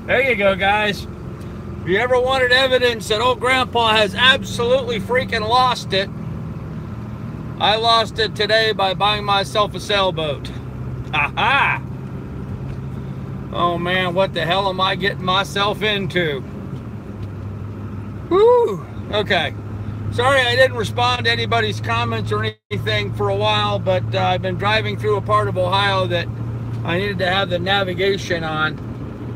There you go, guys. If you ever wanted evidence that old Grandpa has absolutely freaking lost it, I lost it today by buying myself a sailboat. Aha! Oh man, what the hell am I getting myself into? Whew! Okay. Sorry I didn't respond to anybody's comments or anything for a while, but I've been driving through a part of Ohio that I needed to have the navigation on.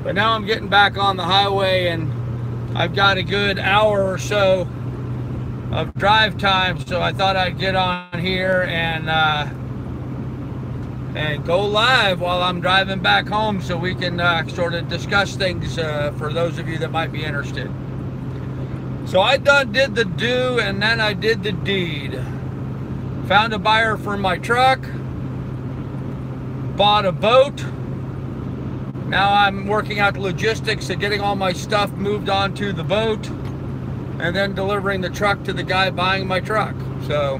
But now I'm getting back on the highway and I've got a good hour or so of drive time, so I thought I'd get on here and go live while I'm driving back home so we can sort of discuss things for those of you that might be interested. So I did the do and then I did the deed. Found a buyer for my truck, bought a boat. Now I'm working out the logistics of getting all my stuff moved onto the boat and then delivering the truck to the guy buying my truck. So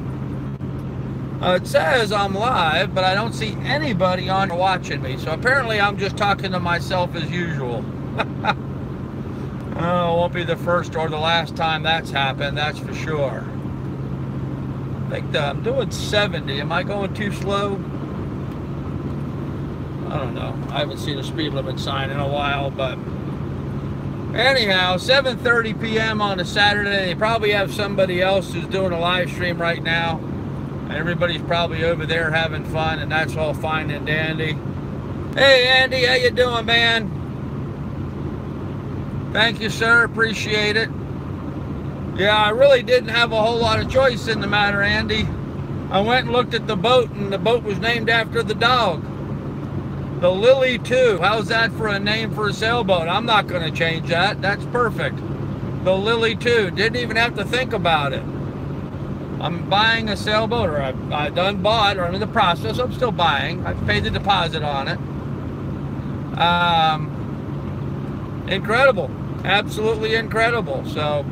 it says I'm live, but I don't see anybody on watching me. So apparently I'm just talking to myself as usual. Oh, it won't be the first or the last time that's happened, that's for sure. I think I'm doing 70. Am I going too slow? I don't know. I haven't seen a speed limit sign in a while, but anyhow, 7:30 p.m. on a Saturday. They probably have somebody else who's doing a live stream right now. And everybody's probably over there having fun, and that's all fine and dandy. Hey, Andy, how you doing, man? Thank you, sir. Appreciate it. Yeah, I really didn't have a whole lot of choice in the matter, Andy. I went and looked at the boat, and the boat was named after the dog. The Lily 2. How's that for a name for a sailboat? I'm not going to change that. That's perfect. The Lily 2. Didn't even have to think about it. I'm buying a sailboat, or I've done bought, or I'm in the process. I'm still buying. I've paid the deposit on it. Incredible. Absolutely incredible. So,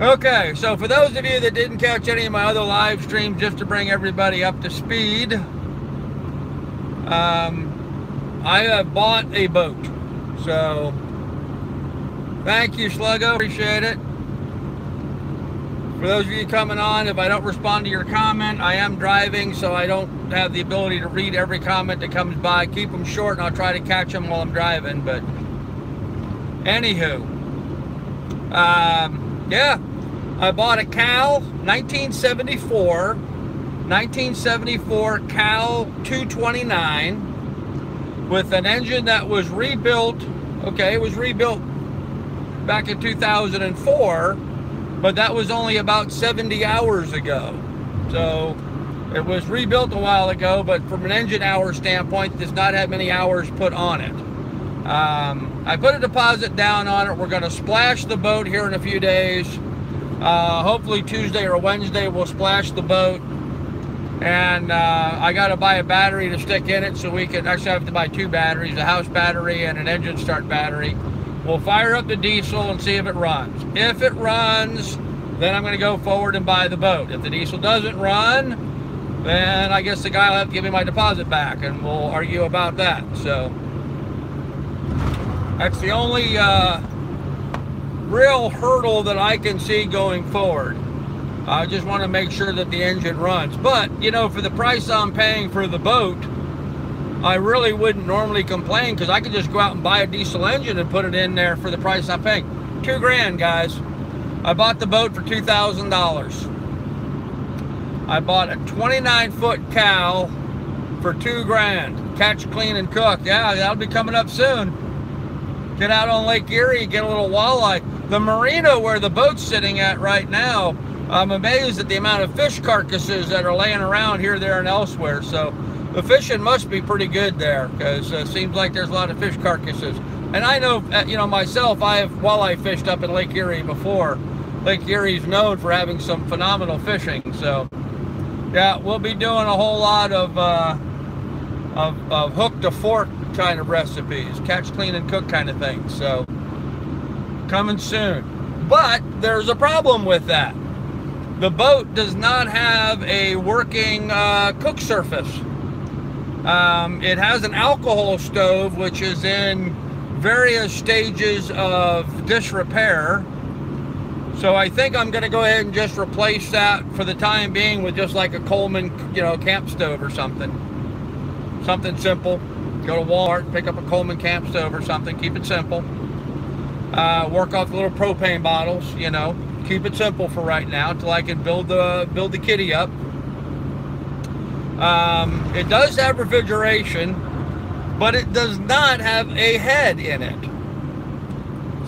okay. So for those of you that didn't catch any of my other live streams, just to bring everybody up to speed, I have bought a boat. So thank you, Sluggo. Appreciate it. For those of you coming on, if I don't respond to your comment, I am driving, so I don't have the ability to read every comment that comes by. Keep them short, and I'll try to catch them while I'm driving. But anywho, yeah, I bought a Cal 1974 Cal 229 with an engine that was rebuilt. Okay, it was rebuilt back in 2004, but that was only about 70 hours ago. So it was rebuilt a while ago, but from an engine hour standpoint, it does not have many hours put on it. I put a deposit down on it. We're going to splash the boat here in a few days. Hopefully Tuesday or Wednesday we'll splash the boat. And I got to buy a battery to stick in it, so we can actually have to buy two batteries, a house battery and an engine start battery. We'll fire up the diesel and see if it runs. If it runs, then I'm going to go forward and buy the boat. If the diesel doesn't run, then I guess the guy will have to give me my deposit back, and we'll argue about that. So that's the only real hurdle that I can see going forward. I just want to make sure that the engine runs. But, you know, for the price I'm paying for the boat, I really wouldn't normally complain, because I could just go out and buy a diesel engine and put it in there for the price I'm paying. $2 grand, guys. I bought the boat for $2,000. I bought a 29-foot Cal for $2 grand. Catch, clean, and cook. Yeah, that'll be coming up soon. Get out on Lake Erie, get a little walleye. The marina where the boat's sitting at right now, I'm amazed at the amount of fish carcasses that are laying around here, there, and elsewhere. So the fishing must be pretty good there, because it seems like there's a lot of fish carcasses. And I know, you know, myself, I have walleye fished up in Lake Erie before. Lake Erie's known for having some phenomenal fishing. So yeah, we'll be doing a whole lot of hook to fork kind of recipes, catch, clean, and cook kind of things. So coming soon. But there's a problem with that. The boat does not have a working cook surface. It has an alcohol stove, which is in various stages of disrepair. So I think I'm going to go ahead and just replace that for the time being with just like a Coleman, camp stove or something. Something simple. Go to Walmart, pick up a Coleman camp stove or something. Keep it simple. Work off the little propane bottles, Keep it simple for right now until I can build the kitty up. It does have refrigeration, but it does not have a head in it.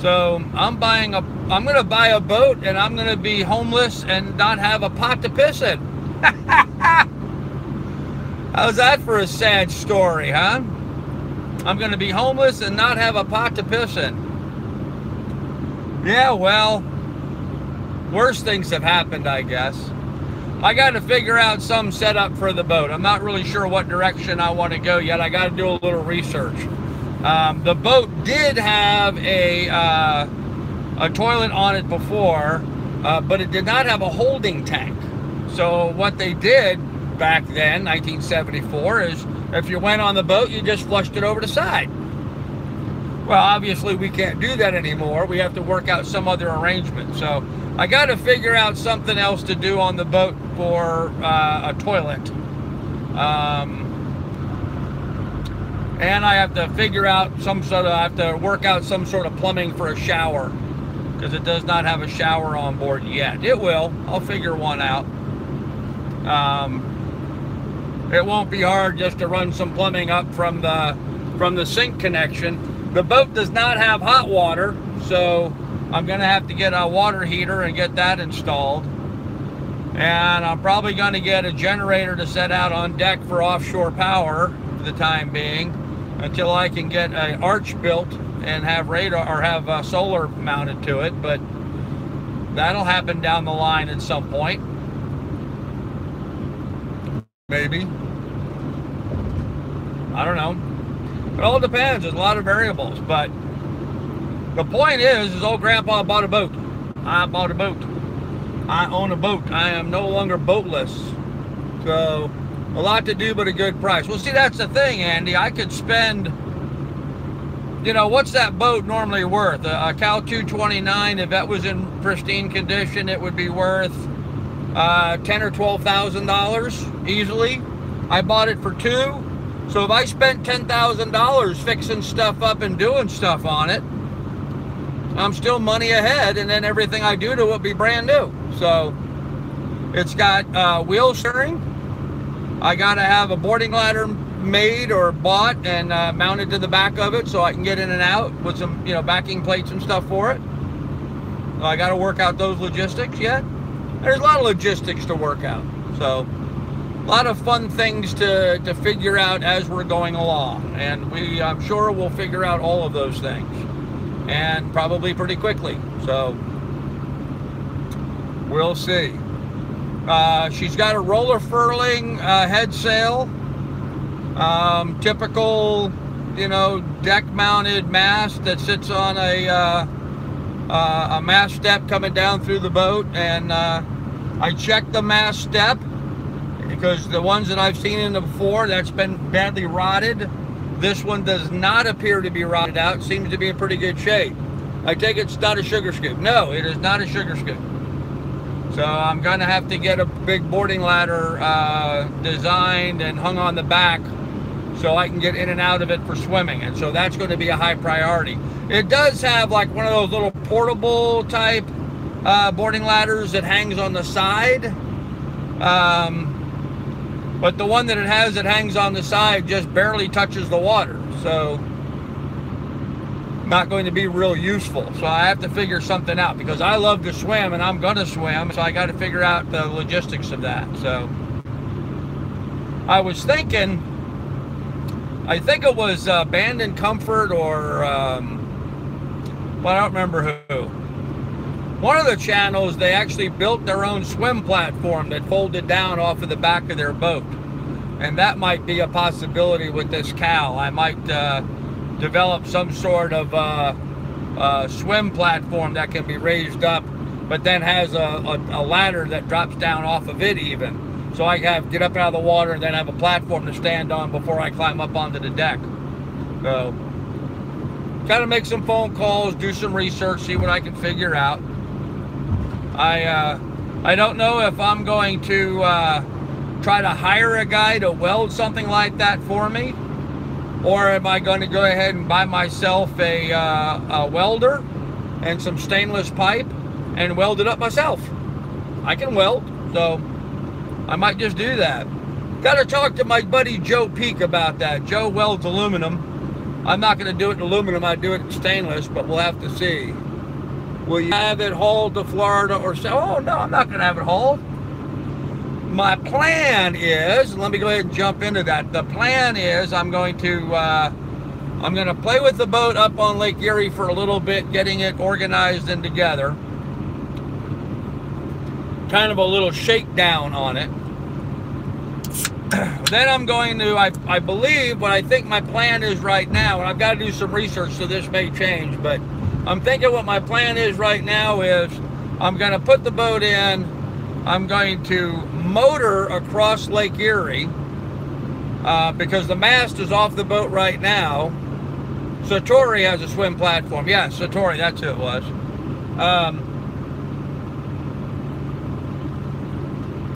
So I'm going to buy a boat, and I'm going to be homeless and not have a pot to piss in. How's that for a sad story, huh? I'm going to be homeless and not have a pot to piss in. Yeah, well, worse things have happened, I guess. I got to figure out some setup for the boat. I'm not really sure what direction I want to go yet. I got to do a little research. The boat did have a toilet on it before, but it did not have a holding tank. So what they did back then, 1974, is if you went on the boat, you just flushed it over the side. Well, obviously we can't do that anymore. We have to work out some other arrangement. So I got to figure out something else to do on the boat for a toilet. And I have to figure out I have to work out some sort of plumbing for a shower, because it does not have a shower on board yet. It will. I'll figure one out. It won't be hard just to run some plumbing up from the sink connection. The boat does not have hot water, so I'm going to have to get a water heater and get that installed. And I'm probably going to get a generator to set out on deck for offshore power for the time being, until I can get an arch built and have radar or have solar mounted to it. But that'll happen down the line at some point. Maybe. I don't know. It all depends. There's a lot of variables. But the point is old grandpa bought a boat. I bought a boat. I own a boat. I am no longer boatless. So a lot to do, but a good price. Well, see, that's the thing, Andy. I could spend, what's that boat normally worth? A Cal 229, if that was in pristine condition, it would be worth $10,000 or $12,000 easily. I bought it for $2,000. So if I spent $10,000 fixing stuff up and doing stuff on it, I'm still money ahead, and then everything I do to it will be brand new. So it's got wheel steering. I got to have a boarding ladder made or bought and mounted to the back of it so I can get in and out with some, backing plates and stuff for it. I got to work out those logistics yet. There's a lot of logistics to work out. So a lot of fun things to figure out as we're going along. And I'm sure we'll figure out all of those things. And probably pretty quickly. So we'll see. She's got a roller furling head sail, typical, deck mounted mast that sits on a mast step coming down through the boat. And I checked the mast step, because the ones that I've seen in the before, that's been badly rotted. This one does not appear to be rotted out. It seems to be in pretty good shape. I take it's not a sugar scoop. No, it is not a sugar scoop. So I'm going to have to get a big boarding ladder designed and hung on the back so I can get in and out of it for swimming. And so that's going to be a high priority. It does have like one of those little portable type boarding ladders that hangs on the side. But the one that it has that hangs on the side just barely touches the water. So not going to be real useful. So I have to figure something out, because I love to swim and I'm going to swim. So I got to figure out the logistics of that. So I was thinking, I think it was Band and Comfort or, well, I don't remember who. One of the channels, they actually built their own swim platform that folded down off of the back of their boat. And that might be a possibility with this Cal. I might develop some sort of swim platform that can be raised up, but then has a ladder that drops down off of it even. so I have get up out of the water and then have a platform to stand on before I climb up onto the deck. So, kind of make some phone calls, do some research, see what I can figure out. I don't know if I'm going to try to hire a guy to weld something like that for me, or am I going to go ahead and buy myself a welder and some stainless pipe and weld it up myself. I can weld, so I might just do that. Got to talk to my buddy Joe Peak about that. Joe welds aluminum. I'm not going to do it in aluminum, I do it in stainless, but we'll have to see. Will you have it hauled to Florida or so? Oh, no, I'm not going to have it hauled. My plan is, let me go ahead and jump into that. The plan is I'm going to play with the boat up on Lake Erie for a little bit, getting it organized and together. Kind of a little shakedown on it. Then I'm going to, I believe, what I think my plan is right now, and I've got to do some research, so this may change, but I'm thinking what my plan is right now is I'm going to put the boat in, I'm going to motor across Lake Erie, because the mast is off the boat right now. Satori has a swim platform. Yeah, Satori, that's who it was.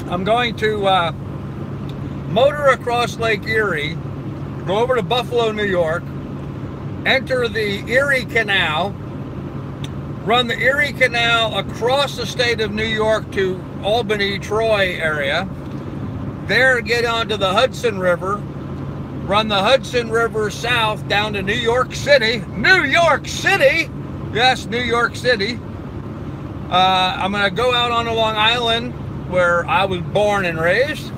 I'm going to motor across Lake Erie, go over to Buffalo, New York, enter the Erie Canal, run the Erie Canal across the state of New York to Albany, Troy area, there get onto the Hudson River, run the Hudson River south down to New York City. New York City! Yes, New York City. I'm going to go out on Long Island, where I was born and raised,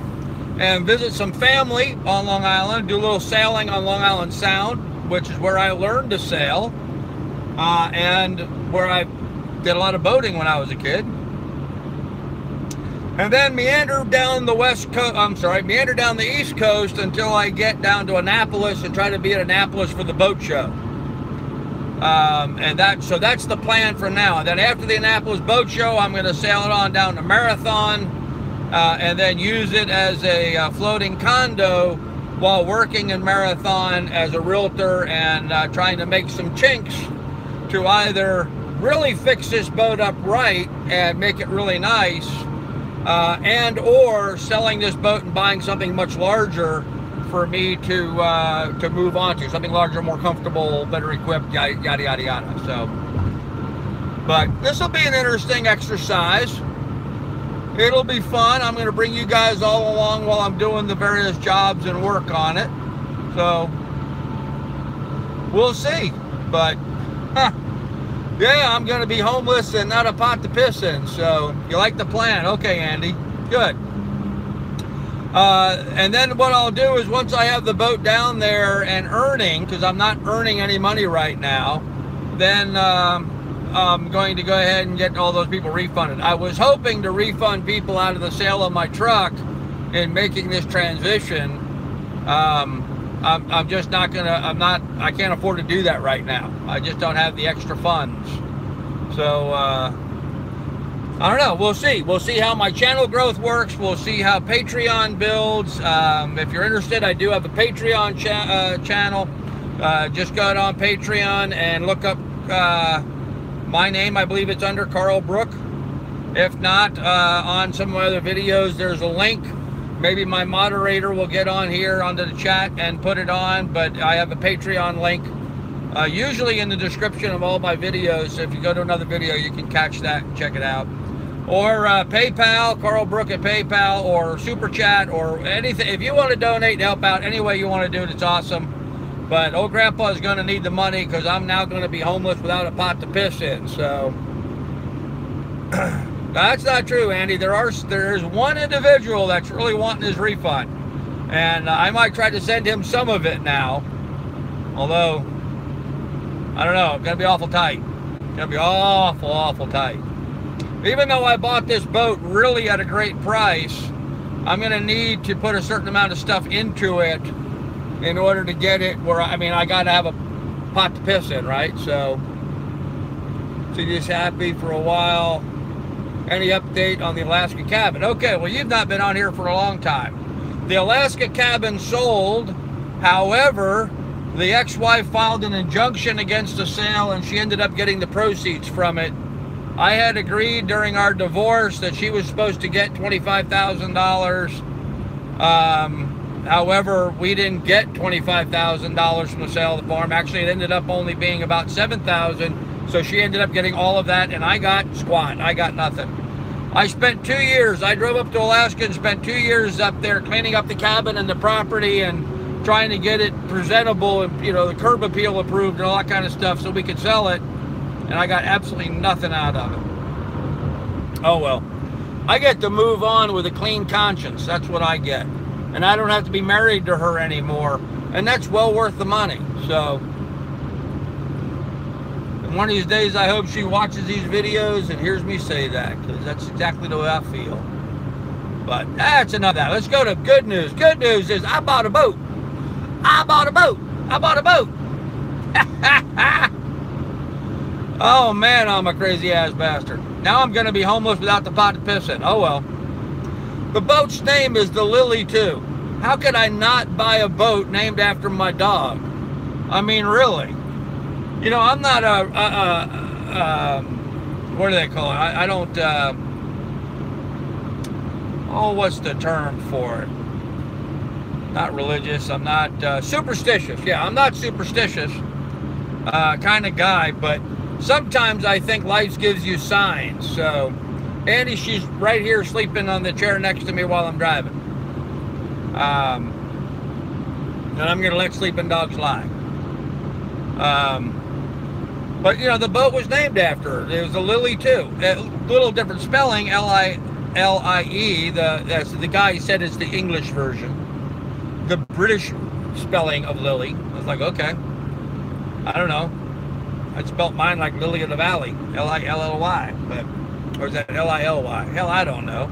and visit some family on Long Island, do a little sailing on Long Island Sound, which is where I learned to sail, and where I did a lot of boating when I was a kid. And then meander down the west coast, meander down the east coast until I get down to Annapolis and try to be at Annapolis for the boat show. So that's the plan for now. And then after the Annapolis boat show, I'm going to sail it on down to Marathon, and then use it as a floating condo while working in Marathon as a realtor and trying to make some chinks to either really fix this boat up right and make it really nice, and or selling this boat and buying something much larger for me to move on to, something larger, more comfortable, better equipped, yada yada yada. So, but this will be an interesting exercise. It'll be fun. I'm going to bring you guys all along while I'm doing the various jobs and work on it. So we'll see. But yeah, I'm going to be homeless and not a pot to piss in. So you like the plan? Okay, Andy. Good. And then what I'll do is once I have the boat down there and earning, because I'm not earning any money right now, then I'm going to go ahead and get all those people refunded. I was hoping to refund people out of the sale of my truck in making this transition. I'm just not gonna, I can't afford to do that right now. I just don't have the extra funds. So, I don't know. We'll see. We'll see how my channel growth works. We'll see how Patreon builds. If you're interested, I do have a Patreon channel. Just go out on Patreon and look up my name. I believe it's under Carl Brook. If not, on some of my other videos, there's a link. Maybe my moderator will get on here onto the chat and put it on, but I have a Patreon link. Usually in the description of all my videos. So if you go to another video, you can catch that and check it out. Or PayPal, Carl Brook at PayPal, or Super Chat, or anything. If you want to donate and help out any way you want to do it, it's awesome. But old Grandpa is going to need the money because I'm now going to be homeless without a pot to piss in. So that's not true, Andy. There's one individual that's really wanting his refund, and I might try to send him some of it now. Although I don't know, it's going to be awful tight. It's going to be awful, awful tight. Even though I bought this boat really at a great price, I'm going to need to put a certain amount of stuff into it in order to get it where, I mean, I got to have a pot to piss in, right? So, she's just happy for a while. Any update on the Alaska cabin? Okay, well, you've not been on here for a long time. The Alaska cabin sold. However, the ex-wife filed an injunction against the sale, and she ended up getting the proceeds from it. I had agreed during our divorce that she was supposed to get $25,000. However, we didn't get $25,000 from the sale of the farm. Actually, it ended up only being about $7,000. So she ended up getting all of that, and I got squat. I got nothing. I spent 2 years. I drove up to Alaska and spent 2 years up there cleaning up the cabin and the property and trying to get it presentable and, you know, the curb appeal approved and all that kind of stuff so we could sell it. And I got absolutely nothing out of it. Oh, well. I get to move on with a clean conscience. That's what I get. And I don't have to be married to her anymore. And that's well worth the money. So, and one of these days I hope she watches these videos and hears me say that, because that's exactly the way I feel. But that's enough of that. Let's go to good news. Good news is I bought a boat. I bought a boat. I bought a boat. Oh man, I'm a crazy ass bastard. Now I'm going to be homeless without the pot to piss in. Oh well. The boat's name is the Lily 2. How could I not buy a boat named after my dog? I mean, really. You know, I'm not what do they call it? I don't, oh, what's the term for it? Not religious. I'm not superstitious. Yeah, I'm not superstitious kind of guy, but sometimes I think life gives you signs. So, Andy, she's right here sleeping on the chair next to me while I'm driving. And I'm going to let sleeping dogs lie. But, you know, the boat was named after her. It was a Lily 2. A little different spelling, L-I-L-I-E. That's the guy said it's the English version. The British spelling of Lily. I was like, okay. I don't know. I spelt mine like Lily of the Valley. L-I-L-L-Y. But, or is that L-I-L-Y? Hell, I don't know.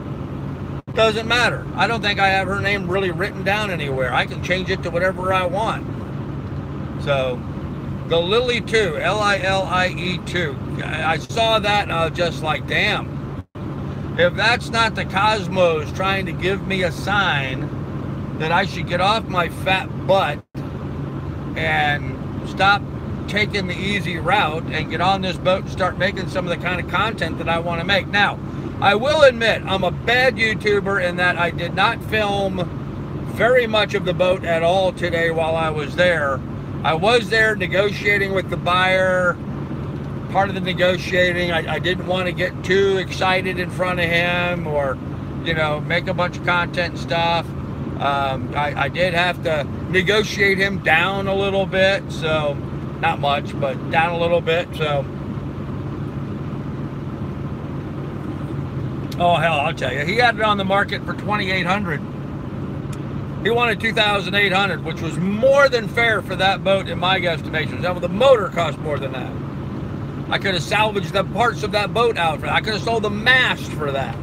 Doesn't matter. I don't think I have her name really written down anywhere. I can change it to whatever I want. So, the Lily 2, L-I-L-I-E 2. I saw that and I was just like, damn. If that's not the cosmos trying to give me a sign that I should get off my fat butt and stop taking the easy route and get on this boat and start making some of the kind of content that I want to make. Now, I will admit I'm a bad YouTuber in that I did not film very much of the boat at all today while I was there. I was there negotiating with the buyer. Part of the negotiating, I didn't want to get too excited in front of him or, you know, make a bunch of content and stuff. I did have to negotiate him down a little bit, so not much, but down a little bit. So, oh hell, I'll tell you, he had it on the market for $2,800. He wanted $2,800, which was more than fair for that boat in my guesstimations. That, the motor cost more than that. I could have salvaged the parts of that boat out for that. I could have sold the mast for that.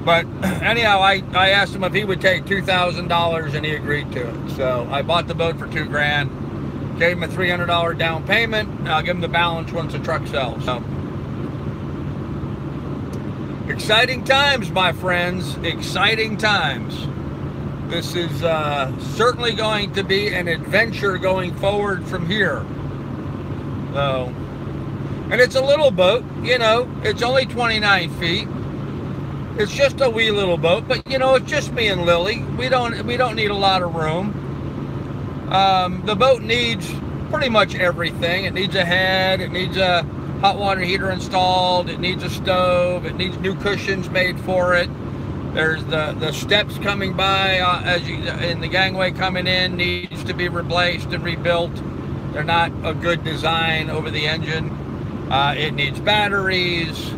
But anyhow, I asked him if he would take $2,000 and he agreed to it. So I bought the boat for $2,000, gave him a $300 down payment, and I'll give him the balance once the truck sells. So, exciting times, my friends, exciting times. This is certainly going to be an adventure going forward from here. So, and it's a little boat, you know, it's only 29 feet. It's just a wee little boat, but you know, it's just me and Lily. We don't need a lot of room. The boat needs pretty much everything. It needs a head, it needs a hot water heater installed, it needs a stove, it needs new cushions made for it. There's the steps coming by as you in the gangway coming in needs to be replaced and rebuilt. They're not a good design over the engine. It needs batteries.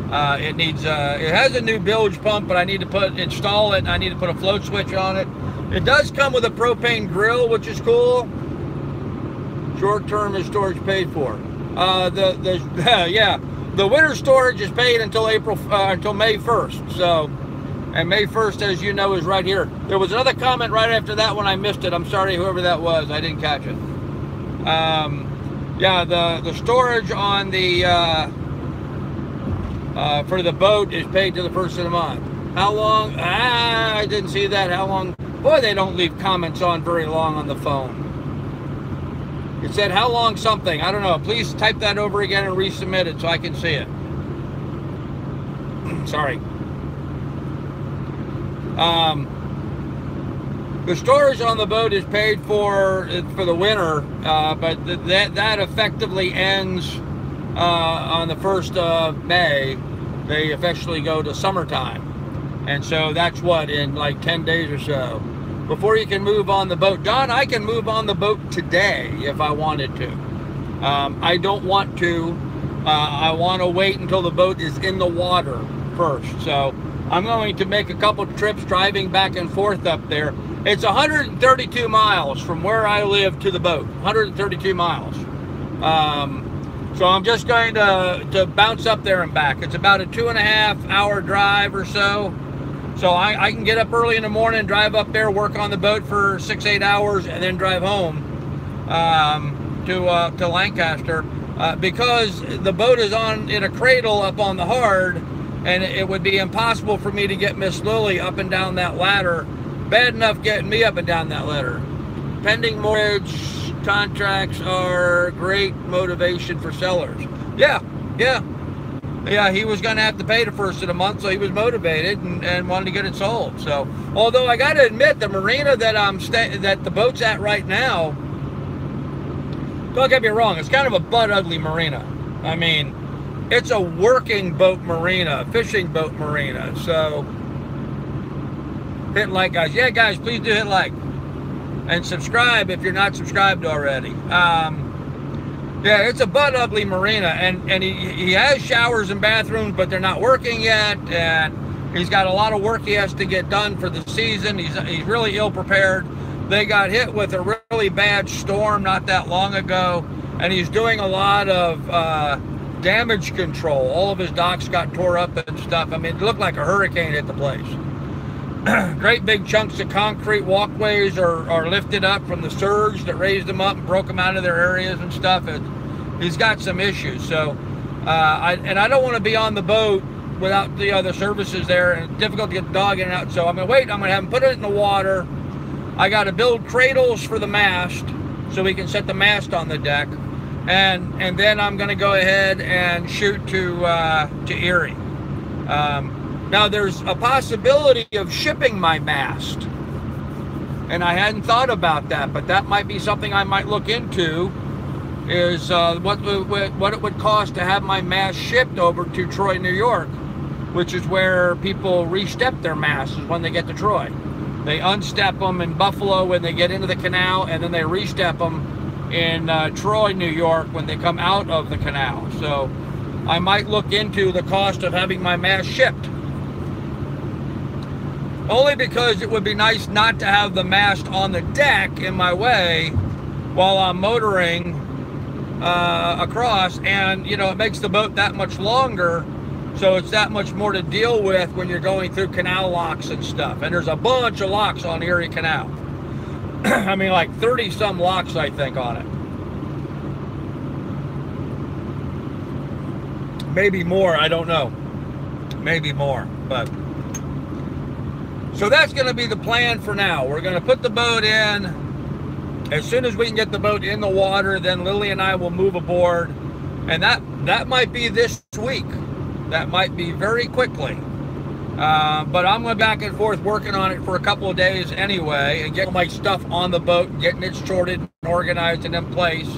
It has a new bilge pump, but I need to install it. And I need to put a float switch on it. It does come with a propane grill, which is cool. Short-term is storage paid for. Yeah, the winter storage is paid until until May 1st. So, and May 1st, as you know, is right here. There was another comment right after that one. I missed it. I'm sorry, whoever that was. I didn't catch it. Yeah, the storage on the for the boat is paid to the first of the month. How long? I didn't see that. How long? Boy, they don't leave comments on very long on the phone. It said how long something. I don't know. Please type that over again and resubmit it so I can see it. Sorry. The storage on the boat is paid for the winter, but that effectively ends on the 1st of May. They officially go to summertime, and so that's what, in like 10 days or so before you can move on the boat. Don, I can move on the boat today if I wanted to. I don't want to. I want to wait until the boat is in the water first. So I'm going to make a couple trips driving back and forth up there. It's 132 miles from where I live to the boat. 132 miles. So I'm just going to bounce up there and back. It's about a 2.5 hour drive or so. So I can get up early in the morning, drive up there, work on the boat for 6-8 hours, and then drive home to Lancaster, because the boat is in a cradle up on the hard, and it would be impossible for me to get Miss Lily up and down that ladder. Bad enough getting me up and down that ladder. Pending mortgage contracts are great motivation for sellers. Yeah. He was going to have to pay the first of the month, so he was motivated and wanted to get it sold. So, although I got to admit, the marina that the boat's at right now, don't get me wrong, it's kind of a butt ugly marina. I mean, it's a working boat marina, fishing boat marina. So, hit like, guys. Yeah, guys, please do hit like and subscribe if you're not subscribed already. Yeah, it's a butt ugly marina, and he has showers and bathrooms, but they're not working yet, and he's got a lot of work he has to get done for the season. He's really ill prepared. They got hit with a really bad storm not that long ago, and he's doing a lot of damage control. All of his docks got tore up and stuff. I mean, it looked like a hurricane hit the place. Great big chunks of concrete walkways are lifted up from the surge that raised them up and broke them out of their areas and stuff. He's got some issues. So, I don't want to be on the boat without the other services there, and it's difficult to get the dog in and out. So I'm going to wait. I'm going to have him put it in the water. I got to build cradles for the mast so we can set the mast on the deck. And then I'm going to go ahead and shoot to Erie. Now there's a possibility of shipping my mast, and I hadn't thought about that, but that might be something I might look into, is what it would cost to have my mast shipped over to Troy, New York, which is where people re-step their masts when they get to Troy. They unstep them in Buffalo when they get into the canal, and then they re-step them in Troy, New York when they come out of the canal. So I might look into the cost of having my mast shipped. Only because it would be nice not to have the mast on the deck in my way while I'm motoring across, and you know, it makes the boat that much longer, so it's that much more to deal with when you're going through canal locks and stuff. And there's a bunch of locks on Erie Canal. I mean, like 30 some locks, I think, on it. Maybe more, I don't know. Maybe more, but so that's going to be the plan for now. We're going to put the boat in. As soon as we can get the boat in the water, then Lily and I will move aboard. And that might be this week. That might be very quickly. But I'm going back and forth working on it for a couple of days anyway, and getting my stuff on the boat, getting it sorted and organized and in place.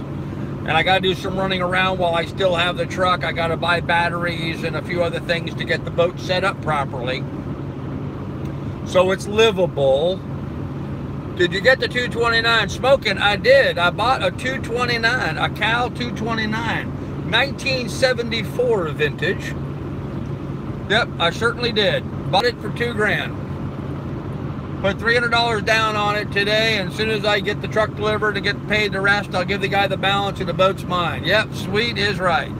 And I got to do some running around while I still have the truck. I got to buy batteries and a few other things to get the boat set up properly, so it's livable. Did you get the 229 smoking? I did. I bought a 229, a Cal 229, 1974 vintage. Yep, I certainly did. Bought it for $2 grand. Put $300 down on it today, and as soon as I get the truck delivered and get paid the rest, I'll give the guy the balance and the boat's mine. Yep, sweet is right.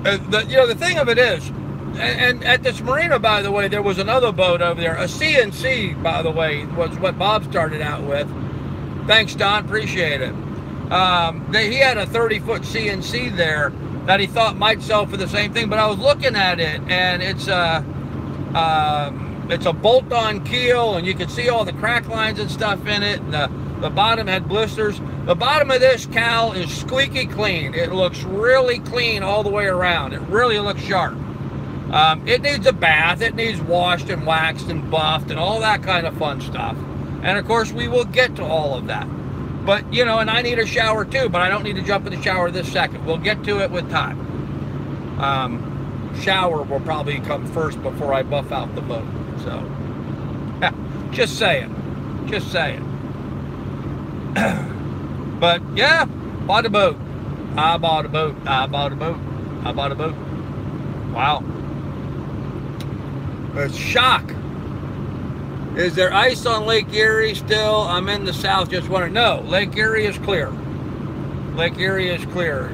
The thing of it is, and at this marina, by the way, there was another boat over there. A CNC, by the way, was what Bob started out with. Thanks, Don. Appreciate it. He had a 30-foot CNC there that he thought might sell for the same thing. But I was looking at it, and it's a bolt-on keel, and you can see all the crack lines and stuff in it. And the bottom had blisters. The bottom of this cow is squeaky clean. It looks really clean all the way around. It really looks sharp. It needs a bath. It needs washed and waxed and buffed and all that kind of fun stuff. And of course, we will get to all of that. But, you know, and I need a shower too, but I don't need to jump in the shower this second. We'll get to it with time. Shower will probably come first before I buff out the boat. So, yeah, just saying. Just saying. But, yeah, bought a boat. I bought a boat. I bought a boat. I bought a boat. Wow. A shock. Is there ice on Lake Erie still? I'm in the south, just wondering. No, Lake Erie is clear. Lake Erie is clear.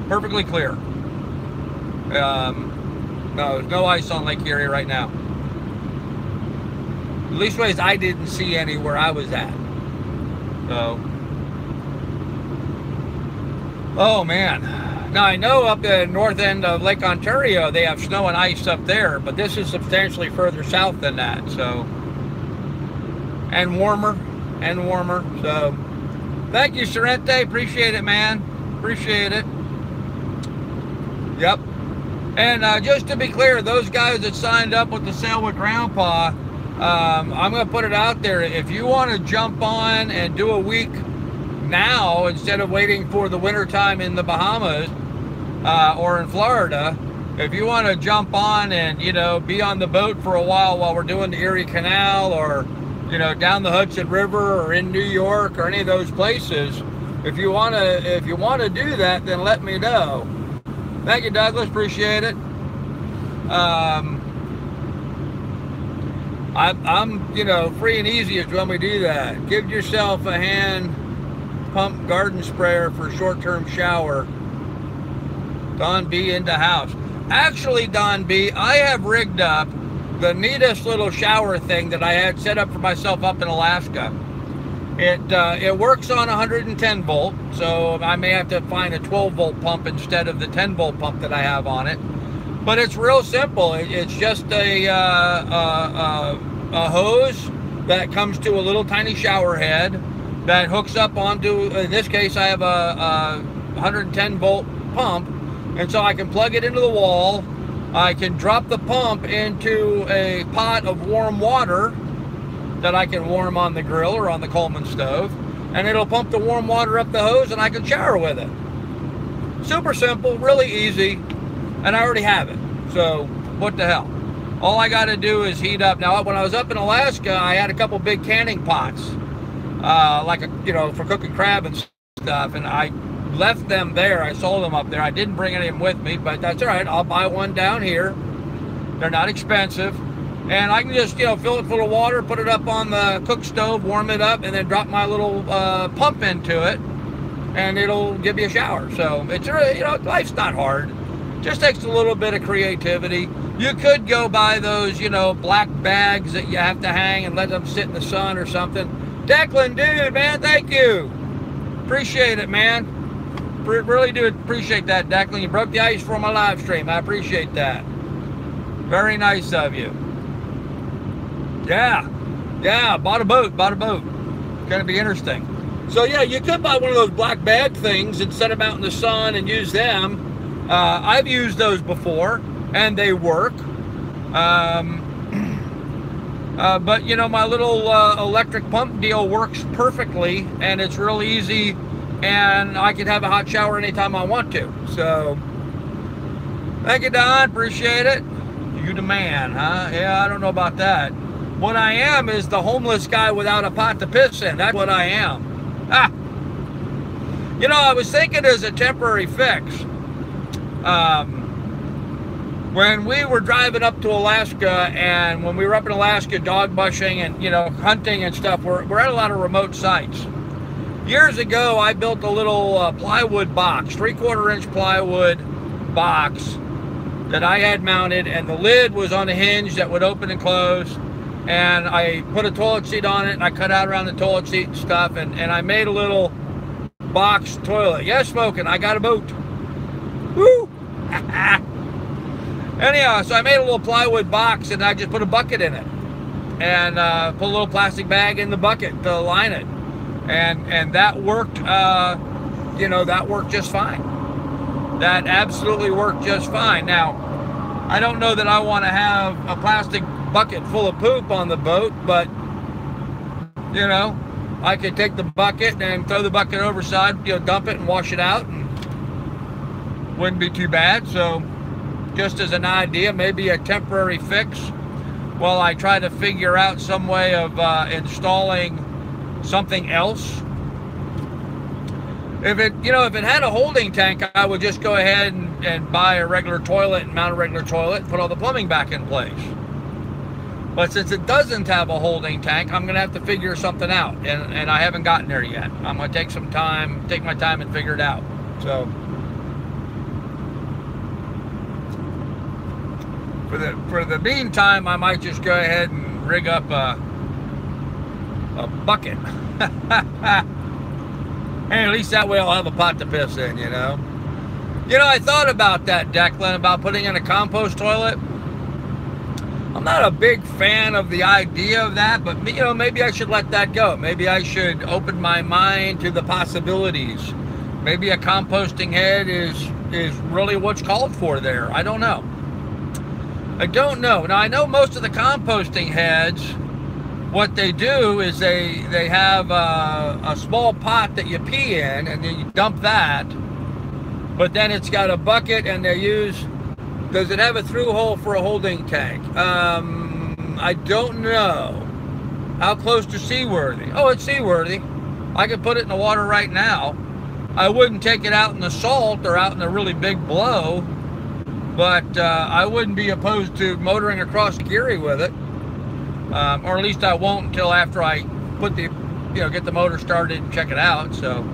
Perfectly clear. No, there's no ice on Lake Erie right now. At least ways I didn't see any where I was at. So. Oh, man. Now, I know up the north end of Lake Ontario, they have snow and ice up there, but this is substantially further south than that, so. And warmer, so. Thank you, Sorrente. Appreciate it, man. Appreciate it. Yep. And just to be clear, those guys that signed up with the Sail with Grandpa, I'm going to put it out there. If you want to jump on and do a week now instead of waiting for the winter time in the Bahamas or in Florida, if you want to jump on and, you know, be on the boat for a while we're doing the Erie Canal, or, you know, down the Hudson River, or in New York, or any of those places, if you want to do that, then let me know. Thank you, Douglas. Appreciate it. I'm, you know, free and easy is when we do that. Give yourself a hand pump garden sprayer for short-term shower. Don B into house. Actually, Don B, I have rigged up the neatest little shower thing that I had set up for myself up in Alaska. It works on 110 volt, so I may have to find a 12 volt pump instead of the 10 volt pump that I have on it. But it's real simple. It's just a hose that comes to a little tiny shower head that hooks up onto, in this case, I have a 110 volt pump, and so I can plug it into the wall. I can drop the pump into a pot of warm water that I can warm on the grill or on the Coleman stove, and it'll pump the warm water up the hose, and I can shower with it. Super simple, really easy, and I already have it. So what the hell? All I got to do is heat up. Now, when I was up in Alaska, I had a couple big canning pots, for cooking crab and stuff, and I left them there. I sold them up there. I didn't bring any of them with me, but that's all right. I'll buy one down here. They're not expensive. And I can just, you know, fill it full of water, put it up on the cook stove, warm it up, and then drop my little pump into it, and it'll give you a shower. So it's really, you know, life's not hard. Just takes a little bit of creativity. You could go buy those, you know, black bags that you have to hang and let them sit in the sun or something. Declan, dude, man, thank you. Appreciate it, man. Really do appreciate that, Declan. You broke the ice for my live stream. I appreciate that. Very nice of you. Yeah, bought a boat. It's gonna be interesting. So yeah, you could buy one of those black bag things and set them out in the sun and use them. I've used those before and they work. But you know, my little electric pump deal works perfectly, and it's real easy, and I can have a hot shower anytime I want to. So thank you, Don, appreciate it. You the man, huh? Yeah, I don't know about that. What I am is the homeless guy without a pot to piss in. That's what I am. You know, I was thinking as a temporary fix. When we were driving up to Alaska, and when we were up in Alaska dog bushing and, you know, hunting and stuff, we're at a lot of remote sites. Years ago, I built a little plywood box, 3/4 inch plywood box that I had mounted, and the lid was on a hinge that would open and close. And I put a toilet seat on it, and I cut out around the toilet seat and stuff, and I made a little box toilet. Yes, smoking, I got a boat. Woo! Anyhow, so I made a little plywood box and I just put a bucket in it. And put a little plastic bag in the bucket to line it. And that worked, you know, that worked just fine. That absolutely worked just fine. Now, I don't know that I want to have a plastic bucket full of poop on the boat, but, you know, I could take the bucket and throw the bucket overside, you know, dump it and wash it out, and wouldn't be too bad. So, just as an idea, maybe a temporary fix while I try to figure out some way of installing something else. If it, you know, if it had a holding tank, I would just go ahead and buy a regular toilet and mount a regular toilet and put all the plumbing back in place. But since it doesn't have a holding tank, I'm going to have to figure something out. And I haven't gotten there yet. I'm going to take some time, take my time and figure it out. So, for the meantime, I might just go ahead and rig up a bucket. Hey, at least that way I'll have a pot to piss in, you know. You know, I thought about that, Declan, about putting in a compost toilet. I'm not a big fan of the idea of that, but, you know, maybe I should let that go. Maybe I should open my mind to the possibilities. Maybe a composting head is really what's called for there. I don't know. I don't know. Now, I know most of the composting heads, what they do is they have a small pot that you pee in, and then you dump that. But then it's got a bucket, and they use, does it have a through hole for a holding tank? I don't know. How close to seaworthy? Oh, it's seaworthy. I could put it in the water right now. I wouldn't take it out in the salt or out in a really big blow, but I wouldn't be opposed to motoring across Geary with it. Or at least I won't until after I put the, you know, get the motor started and check it out. So,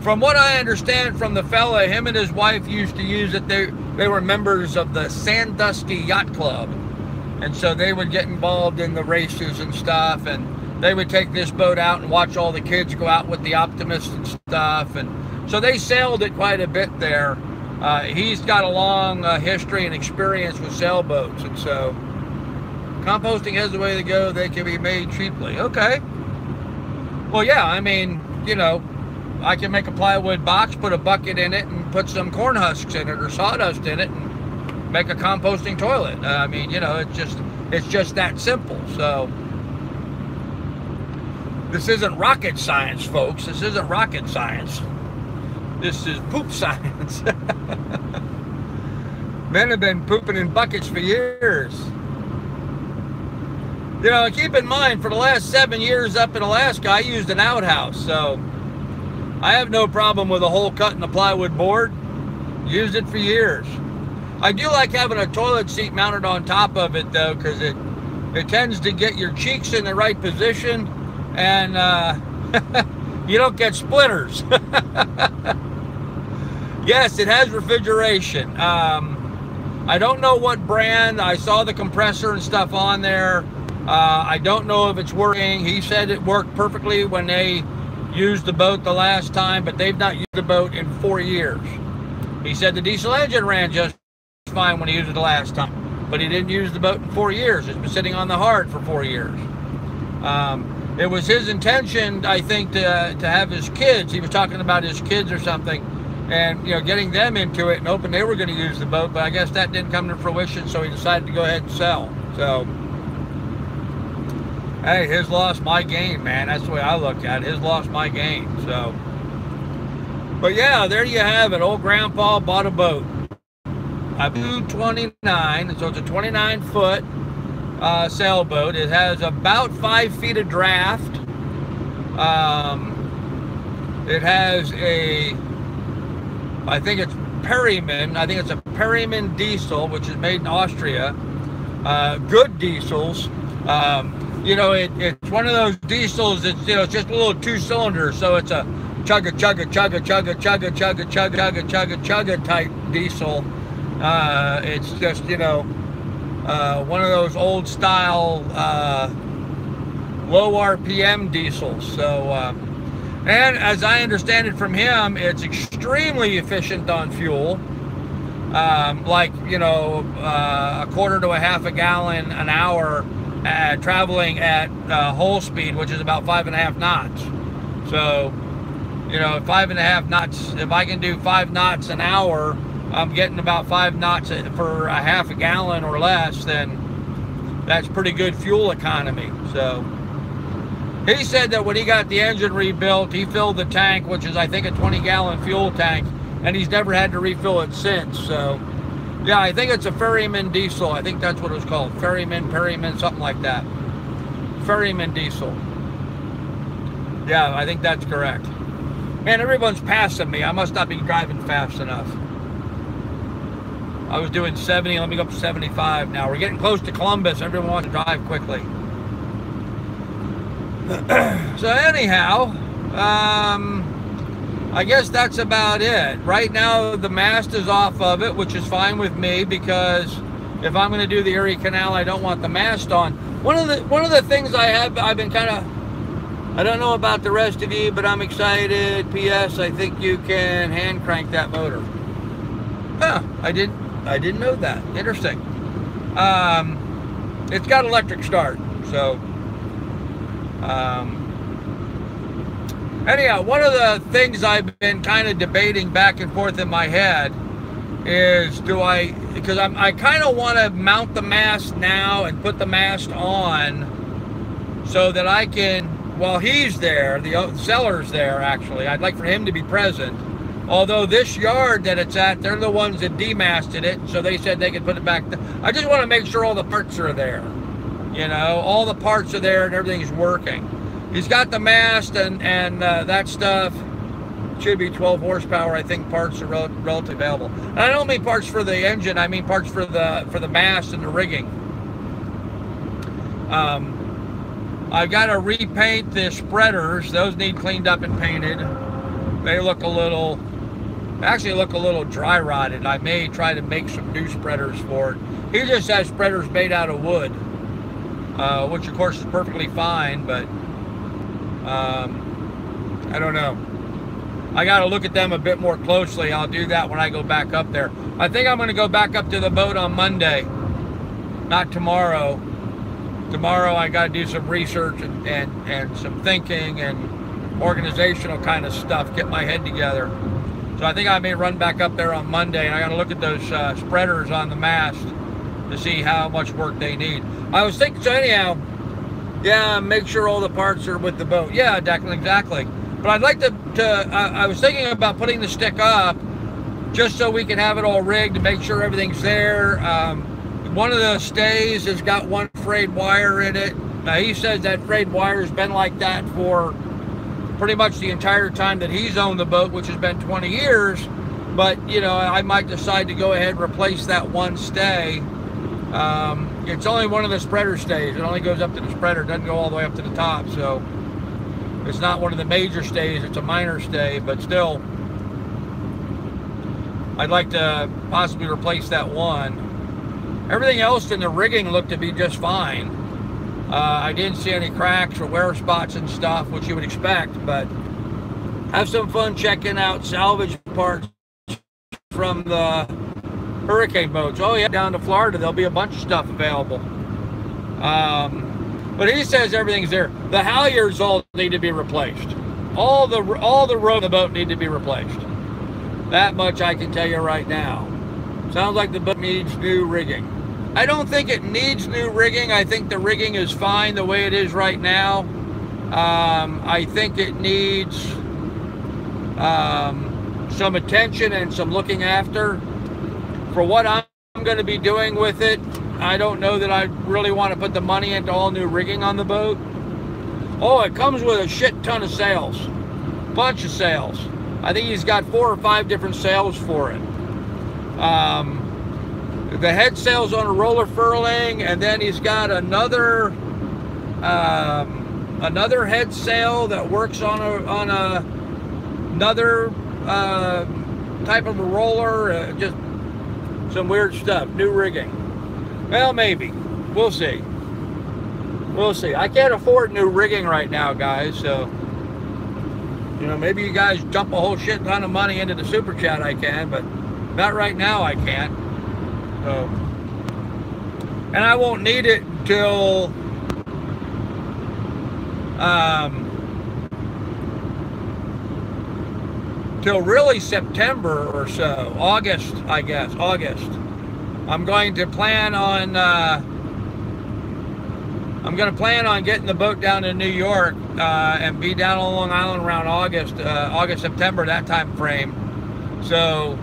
from what I understand from the fella, him and his wife used to use it. They were members of the Sandusky Yacht Club, and so they would get involved in the races and stuff, and they would take this boat out and watch all the kids go out with the Optimist and stuff, and so they sailed it quite a bit there. He's got a long history and experience with sailboats, and so composting is the way to go. They can be made cheaply. Okay. Well, yeah, I mean, you know, I can make a plywood box, put a bucket in it, and put some corn husks in it or sawdust in it, and make a composting toilet. I mean, you know, it's just that simple. So this isn't rocket science, folks. This isn't rocket science. This is poop science. Men have been pooping in buckets for years. You know, keep in mind, for the last 7 years up in Alaska, I used an outhouse, so I have no problem with a hole cut in the plywood board. Used it for years. I do like having a toilet seat mounted on top of it, though, because it tends to get your cheeks in the right position, and you don't get splinters. Yes, it has refrigeration. I don't know what brand. I saw the compressor and stuff on there. I don't know if it's working. He said it worked perfectly when they used the boat the last time, but they've not used the boat in 4 years. He said the diesel engine ran just fine when he used it the last time, but he didn't use the boat in 4 years. It's been sitting on the hard for 4 years. It was his intention, I think, to have his kids. He was talking about his kids or something, and, you know, getting them into it and hoping they were going to use the boat, but I guess that didn't come to fruition, so he decided to go ahead and sell. So, hey, his loss, my gain, man. That's the way I look at it. His loss, my gain. So, but yeah, there you have it. Old Grandpa bought a boat. A 229, so it's a 29-foot sailboat. It has about 5 feet of draft. It has I think it's Perryman. I think it's a Perryman diesel, which is made in Austria. Good diesels. You know, it's one of those diesels. It's, you know, it's just a little 2-cylinder, so it's a chugga chugga chugga chugga chugga chugga chugga chugga chugga chugga type diesel. It's just, you know, one of those old style low RPM diesels. So And as I understand it from him, it's extremely efficient on fuel. Like, you know, a quarter to a half a gallon an hour traveling at whole speed, which is about 5.5 knots. So, you know, 5.5 knots, if I can do 5 knots an hour, I'm getting about 5 knots for a half a gallon or less, then that's pretty good fuel economy. So he said that when he got the engine rebuilt, he filled the tank, which is I think a 20-gallon fuel tank, and he's never had to refill it since. So yeah, I think it's a Ferryman diesel. I think that's what it was called. Perryman, something like that. Ferryman diesel. Yeah, I think that's correct. Man, everyone's passing me. I must not be driving fast enough. I was doing 70, let me go up to 75 now. We're getting close to Columbus. Everyone wants to drive quickly. So anyhow, I guess that's about it. Right now, the mast is off of it, which is fine with me, because if I'm going to do the Erie Canal, I don't want the mast on. One of the things I've been kind of, I don't know about the rest of you, but I'm excited. P.S. I think you can hand crank that motor. Huh, I didn't know that. Interesting. It's got electric start, so. Anyhow, one of the things I've been kind of debating back and forth in my head is, because I kind of want to mount the mast now and put the mast on so that I can, while he's there, the seller's there actually, I'd like for him to be present. Although this yard that it's at, they're the ones that demasted it, so they said they could put it back. I just want to make sure all the parts are there. You know, all the parts are there and everything's working. He's got the mast and that stuff. Should be 12 horsepower. I think parts are relatively available. And I don't mean parts for the engine. I mean parts for the mast and the rigging. I've got to repaint the spreaders. Those need cleaned up and painted. They look a little dry rotted. I may try to make some new spreaders for it. He just has spreaders made out of wood, which of course is perfectly fine, but I don't know. I got to look at them a bit more closely. I'll do that when I go back up there. I think I'm going to go back up to the boat on Monday, not tomorrow. Tomorrow I got to do some research and some thinking and organizational kind of stuff, get my head together. So I think I may run back up there on Monday, and I got to look at those spreaders on the mast to see how much work they need. I was thinking, so anyhow, yeah, make sure all the parts are with the boat. Yeah, Declan, exactly. But I'd like I was thinking about putting the stick up just so we can have it all rigged to make sure everything's there. One of the stays has got one frayed wire in it. Now he says that frayed wire has been like that for pretty much the entire time that he's owned the boat, which has been 20 years. But, you know, I might decide to go ahead and replace that one stay. It's only one of the spreader stays. It only goes up to the spreader. It doesn't go all the way up to the top. So it's not one of the major stays. It's a minor stay, but still, I'd like to possibly replace that one. Everything else in the rigging looked to be just fine. I didn't see any cracks or wear spots and stuff, which you would expect, but have some fun checking out salvage parts from the hurricane boats. Oh yeah, down to Florida, there'll be a bunch of stuff available. But he says everything's there. The halyards all need to be replaced. All the row of the boat need to be replaced. That much I can tell you right now. Sounds like the boat needs new rigging. I don't think it needs new rigging. I think the rigging is fine the way it is right now. I think it needs some attention and some looking after. For what I'm going to be doing with it, I don't know that I really want to put the money into all new rigging on the boat. Oh, it comes with a shit ton of sails. Bunch of sails. I think he's got 4 or 5 different sails for it. The head sail's on a roller furling, and then he's got another head sail that works on another type of a roller. Just some weird stuff. New rigging. Well, maybe. We'll see. We'll see. I can't afford new rigging right now, guys. So You know, maybe you guys dump a whole shit ton of money into the super chat, I can, but not right now, I can't. So, and I won't need it until till really September or so, August, I guess, August. I'm going to plan on getting the boat down to New York and be down on Long Island around August, September, that time frame. So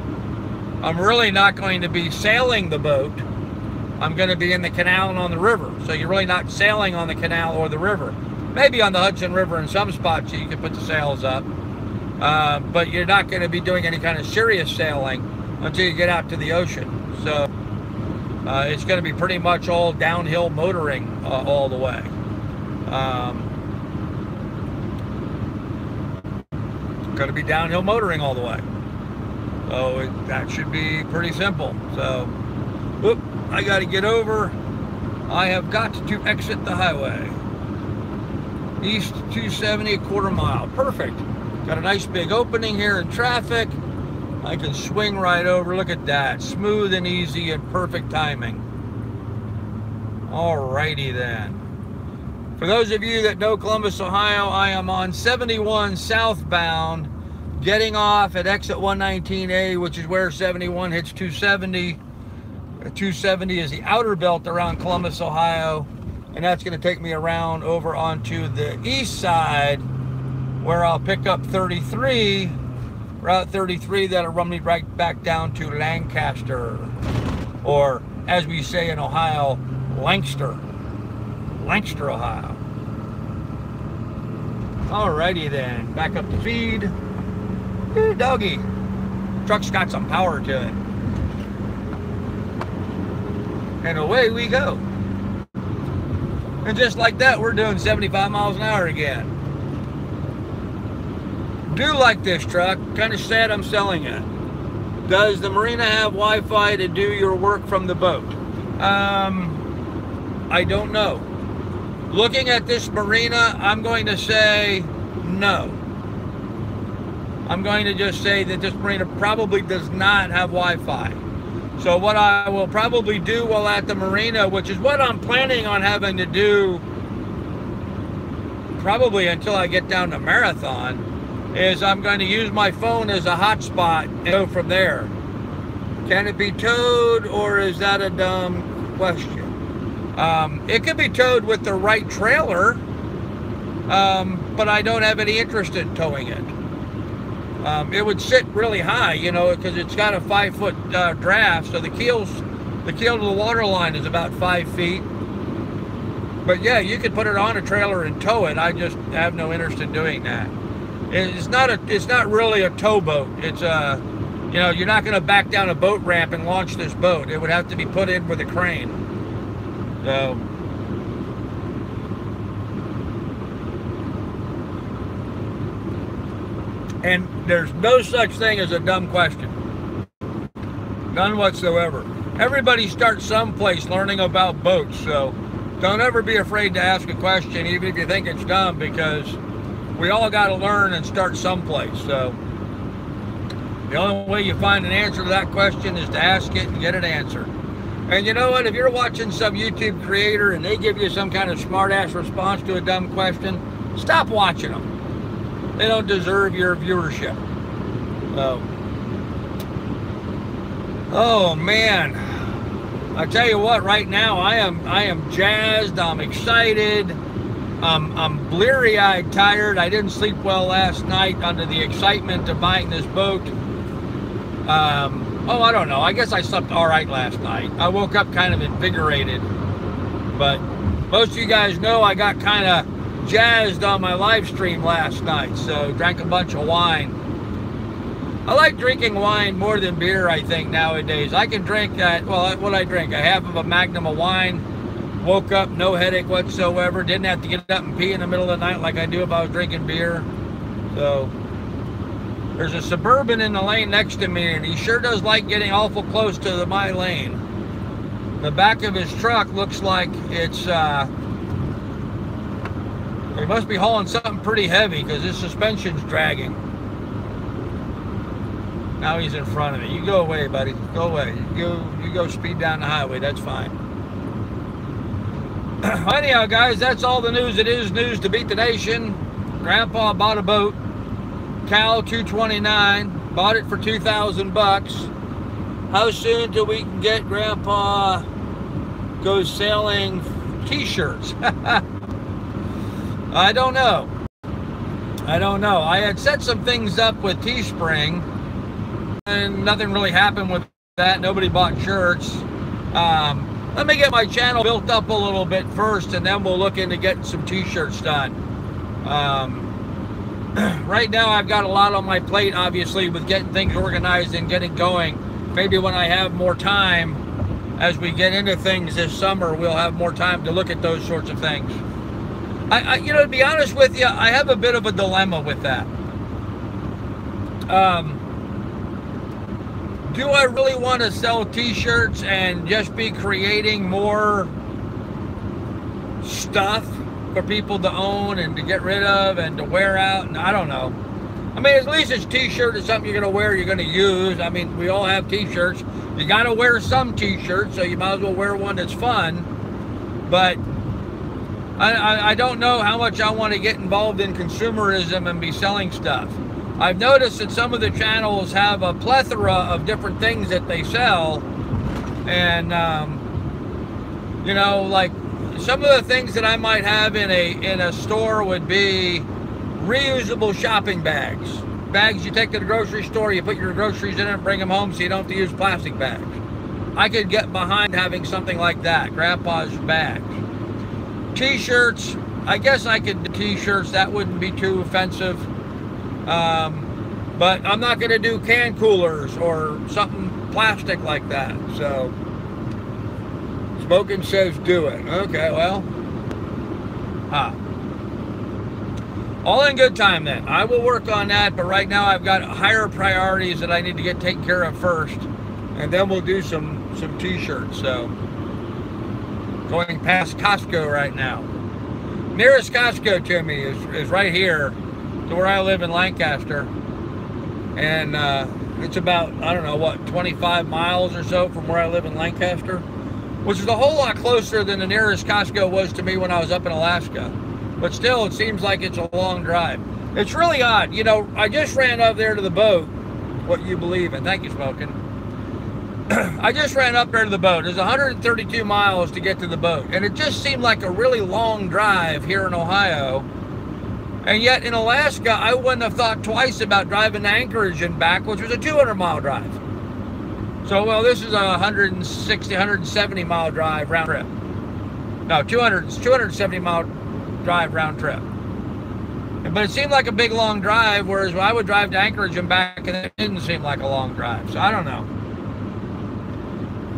I'm really not going to be sailing the boat. I'm going to be in the canal and on the river. So you're really not sailing on the canal or the river. Maybe on the Hudson River in some spots you can put the sails up. But you're not going to be doing any kind of serious sailing until you get out to the ocean. So it's going to be pretty much all downhill motoring all the way. Going to be downhill motoring all the way. So that should be pretty simple. So, whoop, I got to get over. I have got to exit the highway. East 270, a quarter mile. Perfect. Got a nice big opening here in traffic. I can swing right over. Look at that. Smooth and easy and perfect timing. Alrighty then. For those of you that know Columbus, Ohio, I am on 71 southbound, getting off at exit 119A, which is where 71 hits 270. 270 is the outer belt around Columbus, Ohio, and that's going to take me around over onto the east side, where I'll pick up 33, Route 33, that'll run me right back down to Lancaster, or as we say in Ohio, Lancaster, Ohio. Alrighty then, back up the feed. Ooh, doggy. Truck's got some power to it. And away we go. And just like that, we're doing 75 miles an hour again. Do like this truck. Kind of sad I'm selling it. Does the marina have Wi-Fi to do your work from the boat? I don't know. Looking at this marina, I'm going to say no. I'm going to just say that this marina probably does not have Wi-Fi. So what I will probably do while at the marina, which is what I'm planning on having to do probably until I get down to Marathon, is I'm going to use my phone as a hotspot and go from there. Can it be towed, or is that a dumb question? It could be towed with the right trailer, but I don't have any interest in towing it. It would sit really high, you know, because it's got a 5-foot draft, so the keel to the water line is about 5 feet. But yeah, you could put it on a trailer and tow it. I just have no interest in doing that. It's not really a towboat. It's you know, you're not going to back down a boat ramp and launch this boat. It would have to be put in with a crane. So. And there's no such thing as a dumb question. None whatsoever. Everybody starts someplace learning about boats, so don't ever be afraid to ask a question, even if you think it's dumb, because we all got to learn and start someplace. So the only way you find an answer to that question is to ask it and get it answered. And you know what? If you're watching some YouTube creator and they give you some kind of smart-ass response to a dumb question, stop watching them. They don't deserve your viewership. So, oh man, I tell you what, right now I am jazzed. I'm excited. I'm bleary-eyed, tired. I didn't sleep well last night under the excitement of buying this boat. Oh, I don't know. I guess I slept all right last night. I woke up kind of invigorated, but most of you guys know I got kind of jazzed on my live stream last night, so drank a bunch of wine. I like drinking wine more than beer, I think, nowadays. I can drink, well, what I drink, a half of a Magnum of wine, woke up, no headache whatsoever, didn't have to get up and pee in the middle of the night like I do if I was drinking beer. So, there's a Suburban in the lane next to me, and he sure does like getting awful close to my lane. The back of his truck looks like it's, They must be hauling something pretty heavy because this suspension's dragging. Now he's in front of me. You go away, buddy. Go away. You go speed down the highway. That's fine. Anyhow, guys, that's all the news. It is news to beat the nation. Grandpa bought a boat, Cal 229. Bought it for $2,000. How soon till we can get Grandpa go selling t-shirts? I don't know. I had set some things up with Teespring, and nothing really happened with that. Nobody bought shirts. Let me get my channel built up a little bit first, and then we'll look into getting some t-shirts done. Right now I've got a lot on my plate, obviously, with getting things organized and getting going. Maybe when I have more time, as we get into things this summer, we'll have more time to look at those sorts of things. You know, to be honest with you, I have a bit of a dilemma with that. Do I really want to sell t-shirts and just be creating more stuff for people to own and to get rid of and to wear out? And I don't know. I mean, at least it's t-shirt is something you're going to wear, you're going to use. I mean, we all have t-shirts. You got to wear some t-shirts, so you might as well wear one that's fun. But I don't know how much I want to get involved in consumerism and be selling stuff. I've noticed that some of the channels have a plethora of different things that they sell. And, you know, like some of the things that I might have in a store would be reusable shopping bags. Bags you take to the grocery store, you put your groceries in it and bring them home so you don't have to use plastic bags. I could get behind having something like that, Grandpa's bags. T-shirts, I guess I could do t-shirts, that wouldn't be too offensive. But I'm not going to do can coolers or something plastic like that. So, Smoking says do it. Okay, well, all in good time then. I will work on that, but right now I've got higher priorities that I need to get taken care of first, and then we'll do some t-shirts. So, going past Costco right now. Nearest Costco to me is right here to where I live in Lancaster. And it's about, I don't know, what, 25 miles or so from where I live in Lancaster, which is a whole lot closer than the nearest Costco was to me when I was up in Alaska. But still, it seems like it's a long drive. It's really odd. You know, I just ran up there to the boat, what you believe in. Thank you, Smoking. I just ran up there to the boat. It's 132 miles to get to the boat. And it just seemed like a really long drive here in Ohio. And yet in Alaska, I wouldn't have thought twice about driving to Anchorage and back, which was a 200-mile drive. So, well, this is a 160, 170-mile drive round trip. No, 270-mile drive round trip. But it seemed like a big, long drive, whereas I would drive to Anchorage and back, and it didn't seem like a long drive. So, I don't know.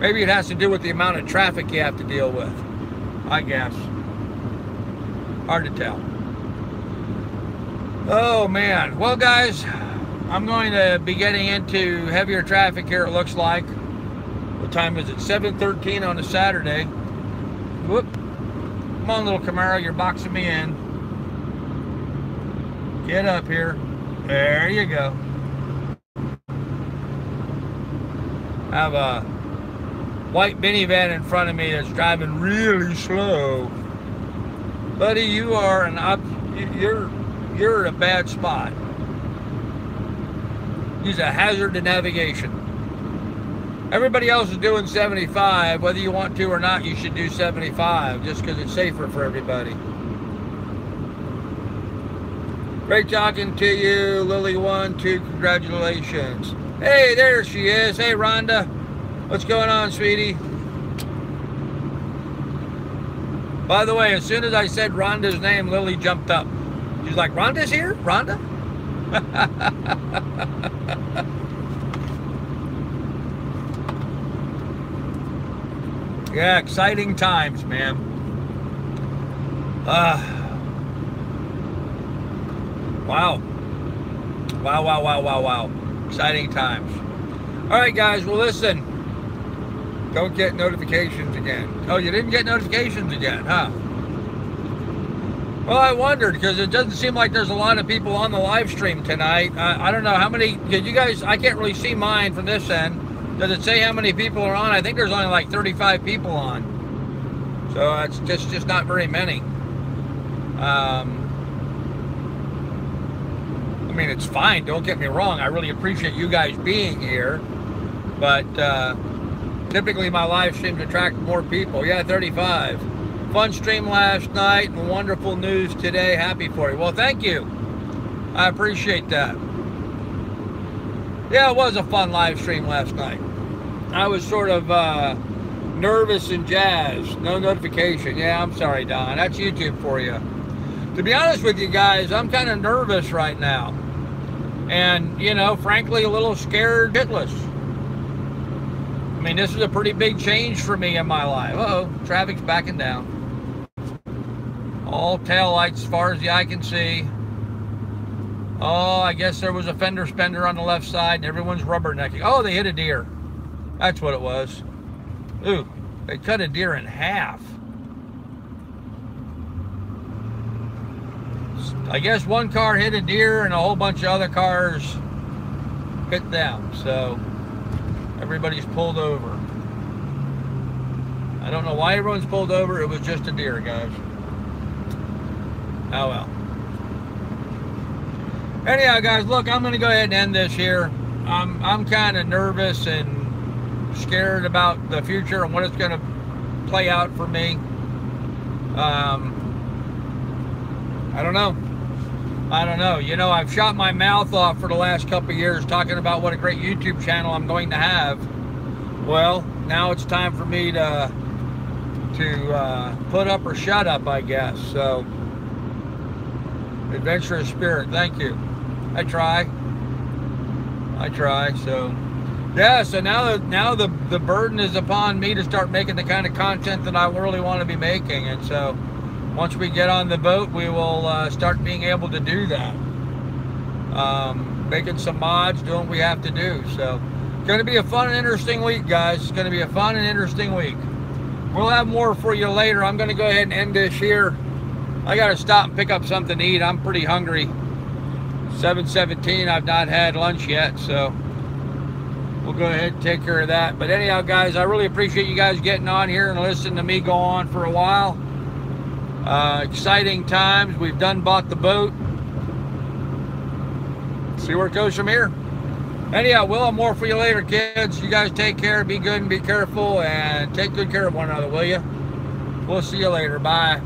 Maybe it has to do with the amount of traffic you have to deal with, I guess. Hard to tell. Oh, man. Well, guys, I'm going to be getting into heavier traffic here, it looks like. What time is it? 7:13 on a Saturday. Whoop. Come on, little Camaro, you're boxing me in. Get up here. There you go. I have a white minivan in front of me that's driving really slow. Buddy, you are you're in a bad spot. He's a hazard to navigation. Everybody else is doing 75. Whether you want to or not, you should do 75 just because it's safer for everybody. Great talking to you, Lily12. Congratulations. Hey, there she is. Hey, Rhonda. What's going on, sweetie? By the way, as soon as I said Rhonda's name, Lily jumped up. She's like, Rhonda's here? Rhonda? Yeah, exciting times, man. Wow. Wow. Exciting times. All right, guys. Well, listen. Don't get notifications again. Oh, you didn't get notifications again, huh? Well, I wondered because it doesn't seem like there's a lot of people on the live stream tonight. I don't know how many, because you guys, I can't really see mine from this end. Does it say how many people are on? I think there's only like 35 people on. So it's just not very many. I mean, it's fine, don't get me wrong. I really appreciate you guys being here. But typically my live streams attract more people. Yeah, 35. Fun stream last night and wonderful news today. Happy for you. Well, thank you. I appreciate that. Yeah, it was a fun live stream last night. I was sort of nervous and jazzed. No notification. Yeah, I'm sorry, Don. That's YouTube for you. To be honest with you guys, I'm kind of nervous right now. And, you know, frankly, a little scared shitless. I mean, this is a pretty big change for me in my life. Uh-oh, traffic's backing down. All tail lights as far as the eye can see. Oh, I guess there was a fender spender on the left side and everyone's rubbernecking. Oh, they hit a deer. That's what it was. Ooh, they cut a deer in half. I guess one car hit a deer and a whole bunch of other cars hit them. So everybody's pulled over. I don't know why everyone's pulled over. It was just a deer, guys. Oh well. Anyhow, guys, look, I'm going to go ahead and end this here. I'm kind of nervous and scared about the future and what it's going to play out for me. I don't know. You know, I've shot my mouth off for the last couple of years talking about what a great YouTube channel I'm going to have. Well, now it's time for me to put up or shut up, I guess. So, adventurous spirit, thank you. I try. So, yeah. So now the burden is upon me to start making the kind of content that I really want to be making, and so once we get on the boat, we will start being able to do that. Making some mods, doing what we have to do. So, it's going to be a fun and interesting week, guys. It's going to be a fun and interesting week. We'll have more for you later. I'm going to go ahead and end this here. I got to stop and pick up something to eat. I'm pretty hungry. 7:17. I've not had lunch yet, so we'll go ahead and take care of that. But anyhow, guys, I really appreciate you guys getting on here and listening to me go on for a while. Exciting times. We've done bought the boat. See where it goes from here. Anyhow, we'll have more for you later, kids. You guys take care, be good and be careful, and take good care of one another, will you? We'll see you later. Bye.